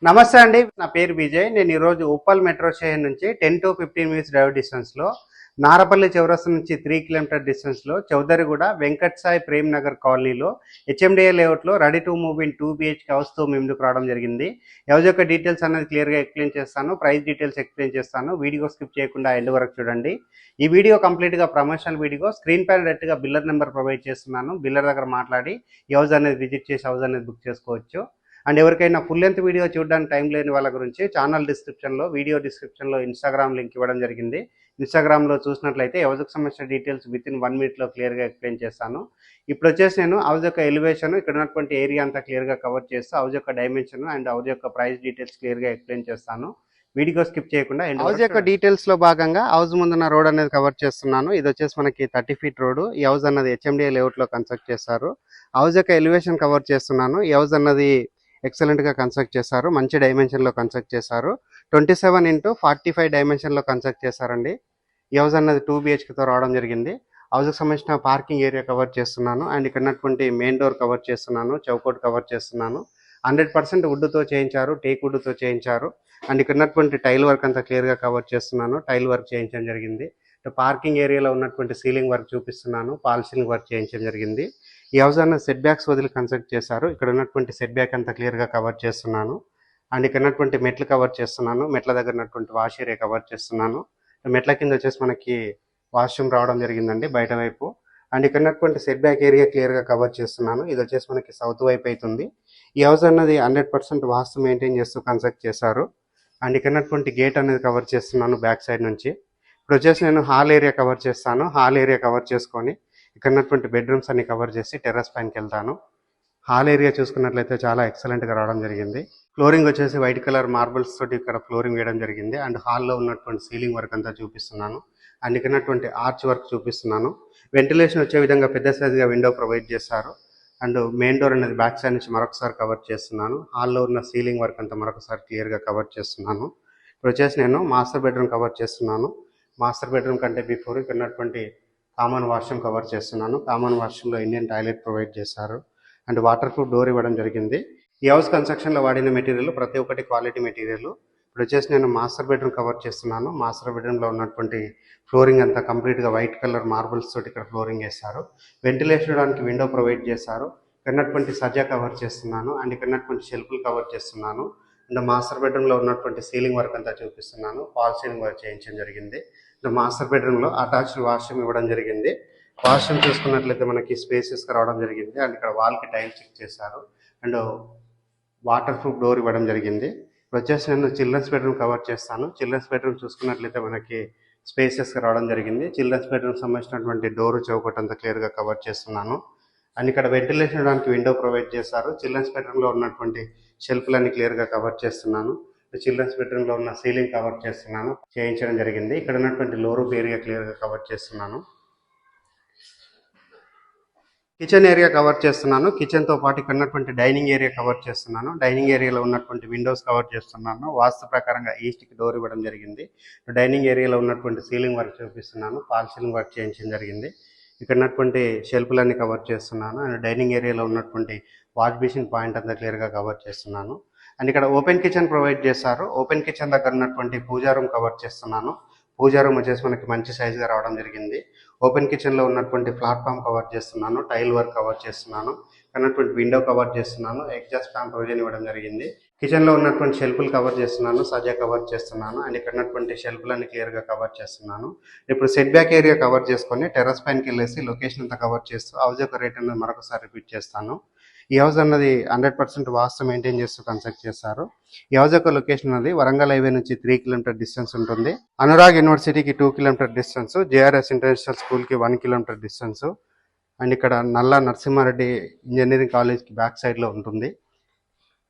నమస్తే అండి. నా పేరు విజయ్. నేను ఈరోజు ఉప్పల్ మెట్రో స్టేషన్ నుంచి 10 to 15 మినిట్స్ డ్రైవ్ డిస్టెన్స్లో, నారపల్లి చౌరస్తా నుంచి 3 కిలోమీటర్ డిస్టెన్స్లో, చౌదరిగూడ వెంకట్ సాయి ప్రేమ్ నగర్ కాలనీలో హెచ్ఎండిఏ లేఅవుట్లో ready to move in 2 BHK హౌస్తో మేము ముందుకు రావడం జరిగింది. హౌస్ యొక్క డీటెయిల్స్ అనేది క్లియర్గా ఎక్స్ప్లెయిన్ చేస్తాను, ప్రైస్ డీటెయిల్స్ ఎక్స్ప్లెయిన్ చేస్తాను. వీడియో స్కిప్ చేయకుండా ఎండ్ వరకు చూడండి. ఈ వీడియో కంప్లీట్గా ప్రమోషనల్ వీడియో. స్క్రీన్ పైన డైరెక్ట్గా బిల్లర్ నెంబర్ ప్రొవైడ్ చేస్తున్నాను. బిల్లర్ దగ్గర మాట్లాడి ఈ హౌస్ అనేది విజిట్ చేసి హౌస్ అనేది బుక్ చేసుకోవచ్చు. అండ్ ఎవరికైనా ఫుల్ లెంత్ వీడియో చూడడానికి టైం లేని వాళ్ళ గురించి ఛానల్ డిస్క్రిప్షన్లో, వీడియో డిస్క్రిప్షన్లో ఇన్స్టాగ్రామ్ లింక్ ఇవ్వడం జరిగింది. ఇన్స్టాగ్రామ్లో చూసినట్లయితే హౌస్కి సంబంధించిన డీటెయిల్స్ విత్ ఇన్ 1 minute క్లియర్గా ఎక్స్ప్లెయిన్ చేస్తాను. ఇప్పుడు వచ్చేసి నేను హౌస్ యొక్క ఎలివేషన్, ఇక్కడ ఉన్నటువంటి ఏరియా అంతా క్లియర్గా కవర్ చేస్తూ హౌస్ యొక్క డైమెన్షన్ అండ్ హౌస్ యొక్క ప్రైస్ డీటెయిల్స్ క్లియర్గా ఎక్స్ప్లెయిన్ చేస్తాను. వీడియో స్కిప్ చేయకుండా హౌస్ యొక్క డీటెయిల్స్ లో భాగంగా హౌస్ ముందున్న రోడ్ అనేది కవర్ చేస్తున్నాను. ఇది వచ్చేసి మనకి 30 feet రోడ్. ఈ హౌస్ అన్నది హెచ్ఎండిఏ లేఅవుట్ లో కన్స్ట్రక్ట్ చేశారు. హౌస్ యొక్క ఎలివేషన్ కవర్ చేస్తున్నాను. ఈ హౌస్ అన్నది ఎక్సలెంట్ గా కన్స్ట్రక్ట్ చేశారు, మంచి డైమెన్షన్ లో కన్స్ట్రక్ట్ చేశారు. 27x45 డైమెన్షన్ లో కన్స్ట్రక్ట్ చేశారండి. ఈ హౌస్ అన్నది 2 BHK తో రావడం జరిగింది. హౌస్ కి సంబంధించిన పార్కింగ్ ఏరియా కవర్ చేస్తున్నాను అండ్ ఇక్కడ ఉన్నటువంటి మెయిన్ డోర్ కవర్ చేస్తున్నాను, చౌకోట్ కవర్ చేస్తున్నాను. 100% వుడ్తో చేయించారు, టేక్ వుడ్తో చేయించారు. అండ్ ఇక్కడ ఉన్నటువంటి టైల్ వర్క్ అంతా క్లియర్గా కవర్ చేస్తున్నాను, టైల్ వర్క్ చేయించడం జరిగింది. పార్కింగ్ ఏరియాలో ఉన్నటువంటి సీలింగ్ వర్క్ చూపిస్తున్నాను, పాల్ సీలింగ్ వర్క్ చేయించడం జరిగింది. ఈ హౌస్ అన్న సెట్ బ్యాక్స్ వదిలి కన్స్ట్రక్ట్ చేశారు. ఇక్కడ ఉన్నటువంటి సెట్ బ్యాక్ అంతా క్లియర్గా కవర్ చేస్తున్నాను అండ్ ఇక్కడ ఉన్నటువంటి మెట్లు కవర్ చేస్తున్నాను. మెట్ల దగ్గర ఉన్నటువంటి వాష్ ఏరియా కవర్ చేస్తున్నాను. మెట్ల కింద వచ్చేసి మనకి వాష్రూమ్ రావడం జరిగిందండి బయట వైపు. అండ్ ఇక్కడ ఉన్నటువంటి సెట్ బ్యాక్ ఏరియా క్లియర్గా కవర్ చేస్తున్నాను. ఇది వచ్చేసి మనకి సౌత్ వైపు అవుతుంది. ఈ హౌస్ అన్నది 100% వాస్తు మెయింటైన్ చేస్తూ కన్స్ట్రక్ట్ చేశారు. అండ్ ఇక్కడ ఉన్నటువంటి గేట్ అనేది కవర్ చేస్తున్నాను బ్యాక్ సైడ్ నుంచి. ఇప్పుడు వచ్చేసి నేను హాల్ ఏరియా కవర్ చేస్తాను. హాల్ ఏరియా కవర్ చేసుకొని ఇక్కడ ఉన్నటువంటి బెడ్రూమ్స్ అన్ని కవర్ చేసి టెర్రస్ పైనకి వెళ్తాను. హాల్ ఏరియా చూసుకున్నట్లయితే చాలా ఎక్సలెంట్గా రావడం జరిగింది. ఫ్లోరింగ్ వచ్చేసి వైట్ కలర్ మార్బల్స్ తోటి ఇక్కడ ఫ్లోరింగ్ వేయడం జరిగింది. అండ్ హాల్లో ఉన్నటువంటి సీలింగ్ వర్క్ అంతా చూపిస్తున్నాను అండ్ ఇక్కడ ఉన్నటువంటి ఆర్చ్ వర్క్ చూపిస్తున్నాను. వెంటిలేషన్ వచ్చే విధంగా పెద్ద సైజుగా విండో ప్రొవైడ్ చేశారు. అండ్ మెయిన్ డోర్ అనేది బ్యాక్ సైడ్ నుంచి మరొకసారి కవర్ చేస్తున్నాను. హాల్లో ఉన్న సీలింగ్ వర్క్ అంతా మరొకసారి క్లియర్గా కవర్ చేస్తున్నాను. ఇప్పుడు వచ్చేసి నేను మాస్టర్ బెడ్రూమ్ కవర్ చేస్తున్నాను. మాస్టర్ బెడ్రూమ్ కంటే బిఫోర్ ఇక్కడ ఉన్నటువంటి కామన్ వాష్రూమ్ కవర్ చేస్తున్నాను. కామన్ వాష్రూమ్లో ఇండియన్ టాయిలెట్ ప్రొవైడ్ చేశారు అండ్ వాటర్ ప్రూఫ్ డోర్ ఇవ్వడం జరిగింది. ఈ హౌస్ కన్స్ట్రక్షన్లో వాడిన మెటీరియల్ ప్రతి ఒక్కటి క్వాలిటీ మెటీరియల్. ఇప్పుడు వచ్చేసి నేను మాస్టర్ బెడ్రూమ్ కవర్ చేస్తున్నాను. మాస్టర్ బెడ్రూమ్లో ఉన్నటువంటి ఫ్లోరింగ్ అంతా కంప్లీట్గా వైట్ కలర్ మార్బుల్స్ తోటి ఇక్కడ ఫ్లోరింగ్ వేశారు. వెంటిలేషన్ ఇవ్వడానికి విండో ప్రొవైడ్ చేశారు. ఇక్కడ ఉన్నటువంటి సజ్జా కవర్ చేస్తున్నాను అండ్ ఇక్కడ ఉన్నటువంటి షెల్ఫ్లు కవర్ చేస్తున్నాను. అండ్ మాస్టర్ బెడ్రూమ్లో ఉన్నటువంటి సీలింగ్ వర్క్ అంతా చూపిస్తున్నాను. ఫాల్ సీలింగ్ వర్క్ చేయించడం జరిగింది. అండ్ మాస్టర్ బెడ్రూమ్లో అటాచ్డ్ వాష్రూమ్ ఇవ్వడం జరిగింది. వాష్రూమ్ చూసుకున్నట్లయితే మనకి స్పేసెస్గా రావడం జరిగింది. అండ్ ఇక్కడ వాల్కి టైల్ చెక్ చేశారు అండ్ వాటర్ ప్రూఫ్ డోర్ ఇవ్వడం జరిగింది. ఇప్పుడు వచ్చేసి నేను చిల్డ్రన్స్ బెడ్రూమ్ కవర్ చేస్తాను. చిల్డ్రన్స్ బెడ్రూమ్ చూసుకున్నట్లయితే మనకి స్పేసెస్గా రావడం జరిగింది. చిల్డ్రన్స్ బెడ్రూమ్ సంబంధించినటువంటి డోర్ చౌకట్ అంతా క్లియర్గా కవర్ చేస్తున్నాను. అండ్ ఇక్కడ వెంటిలేషన్ ఇవ్వడానికి విండో ప్రొవైడ్ చేశారు. చిల్డ్రన్స్ బెడ్రూమ్లో ఉన్నటువంటి షెల్ఫ్లన్నీ క్లియర్గా కవర్ చేస్తున్నాను. చిల్డ్రన్స్ బెడ్రూమ్లో ఉన్న సీలింగ్ కవర్ చేస్తున్నాను, చేయించడం జరిగింది. ఇక్కడ ఉన్నటువంటి లో రూఫ్ ఏరియా క్లియర్గా కవర్ చేస్తున్నాను. కిచెన్ ఏరియా కవర్ చేస్తున్నాను. కిచెన్తో పాటు ఇక్కడ ఉన్నటువంటి డైనింగ్ ఏరియా కవర్ చేస్తున్నాను. డైనింగ్ ఏరియాలో ఉన్నటువంటి విండోస్ కవర్ చేస్తున్నాను. వాస్తు ప్రకారంగా ఈస్ట్కి డోర్ ఇవ్వడం జరిగింది. డైనింగ్ ఏరియాలో ఉన్నటువంటి సీలింగ్ వర్క్ చూపిస్తున్నాను, ఫాల్ సీలింగ్ వర్క్ చేయించడం జరిగింది. ఇక్కడ ఉన్నటువంటి షెల్ఫ్లన్నీ కవర్ చేస్తున్నాను అండ్ డైనింగ్ ఏరియాలో ఉన్నటువంటి వాష్ బేసిన్ పాయింట్ అంతా క్లియర్గా కవర్ చేస్తున్నాను. అండ్ ఇక్కడ ఓపెన్ కిచెన్ ప్రొవైడ్ చేశారు. ఓపెన్ కిచెన్ దగ్గర ఉన్నటువంటి పూజా రూమ్ కవర్ చేస్తున్నాను. పూజా రూమ్ వచ్చేసి మనకి మంచి సైజుగా రావడం జరిగింది. ఓపెన్ కిచెన్లో ఉన్నటువంటి ప్లాట్ఫామ్ కవర్ చేస్తున్నాను, టైల్ వర్క్ కవర్ చేస్తున్నాను, ఉన్నటువంటి విండో కవర్ చేస్తున్నాను, ఎగ్జాస్ట్ ఫ్యాన్ ప్రొవిజన్ ఇవ్వడం జరిగింది. కిచెన్లో ఉన్నటువంటి షెల్ఫ్లు కవర్ చేస్తున్నాను, సజా కవర్ చేస్తున్నాను అండ్ ఇక్కడ ఉన్నటువంటి షెల్ఫ్లన్నీ క్లియర్గా కవర్ చేస్తున్నాను. ఇప్పుడు సెట్ బ్యాక్ ఏరియా కవర్ చేసుకొని టెర్రస్ పైనకి వెళ్ళేసి లొకేషన్ అంతా కవర్ చేస్తూ హౌస్ యొక్క రేట్ అనేది మరొకసారి రిపీట్ చేస్తాను. ఈ హౌస్ అన్నది 100% వాస్తు మెయింటైన్ చేస్తూ కన్స్ట్రక్ట్ చేస్తారు. ఈ హౌస్ యొక్క లొకేషన్ అనేది వరంగల్ హైవే నుంచి 3 kilometer డిస్టెన్స్ ఉంటుంది. అనురాగ్ యూనివర్సిటీకి 2 kilometer డిస్టెన్స్, జేఆర్ఎస్ ఇంటర్నేషనల్ స్కూల్కి 1 kilometer డిస్టెన్స్ అండ్ ఇక్కడ నల్లా నరసింహారెడ్డి ఇంజనీరింగ్ కాలేజ్కి బ్యాక్ సైడ్లో ఉంటుంది.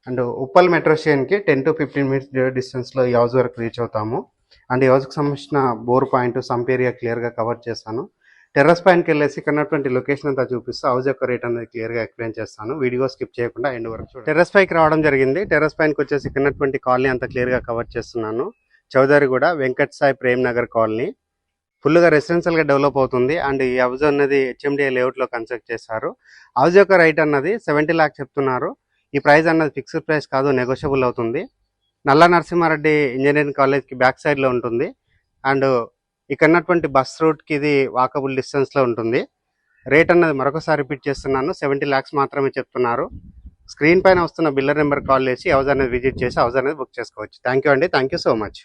అండ్ ఉప్పల్ మెట్రో స్టేషన్కి 10 to 15 minutes డిస్టెన్స్లో ఈ హౌస్ వరకు రీచ్ అవుతాము. అండ్ ఈ హౌస్కి సంబంధించిన బోర్ పాయింట్, సంప్ ఏరియా క్లియర్గా కవర్ చేస్తాను. టెర్రస్ పైనకి వెళ్ళేసి ఇక్కడ ఉన్నటువంటి లొకేషన్ అంతా చూపిస్తూ హౌస్ యొక్క రేట్ అనేది క్లియర్గా ఎక్స్ప్లెయిన్ చేస్తాను. వీడియో స్కిప్ చేయకుండా ఎండ్ వరకు టెర్రస్ పైకి రావడం జరిగింది. టెర్రస్ పైనకి వచ్చేసి ఇక్కడ ఉన్నటువంటి కాలనీ అంతా క్లియర్గా కవర్ చేస్తున్నాను. చౌదరిగూడ వెంకట్ సాయి ప్రేమ్ నగర్ కాలనీ ఫుల్గా రెసిడెన్షియల్గా డెవలప్ అవుతుంది. అండ్ ఈ హౌస్ అన్నది హెచ్ఎండిఏ లేఅవుట్లో కన్స్ట్రక్ట్ చేశారు. హౌస్ యొక్క రైట్ అన్నది 70 lakhs చెప్తున్నారు. ఈ ప్రైస్ అన్నది ఫిక్స్డ్ ప్రైస్ కాదు, నెగోషియబుల్ అవుతుంది. నల్ల నరసింహారెడ్డి ఇంజనీరింగ్ కాలేజ్కి బ్యాక్ సైడ్లో ఉంటుంది. అండ్ ఇక్కడ ఉన్నటువంటి బస్ రూట్కి ఇది వాకబుల్ డిస్టెన్స్లో ఉంటుంది. రేట్ అన్నది మరొకసారి రిపీట్ చేస్తున్నాను, 70 lakhs మాత్రమే చెప్తున్నారు. స్క్రీన్ పైన వస్తున్న బిల్లర్ నెంబర్ కాల్ చేసి హౌస్ అనేది విజిట్ చేసి హౌస్ అనేది బుక్ చేసుకోవచ్చు. థ్యాంక్ యూ అండి, థ్యాంక్ యూ సో మచ్.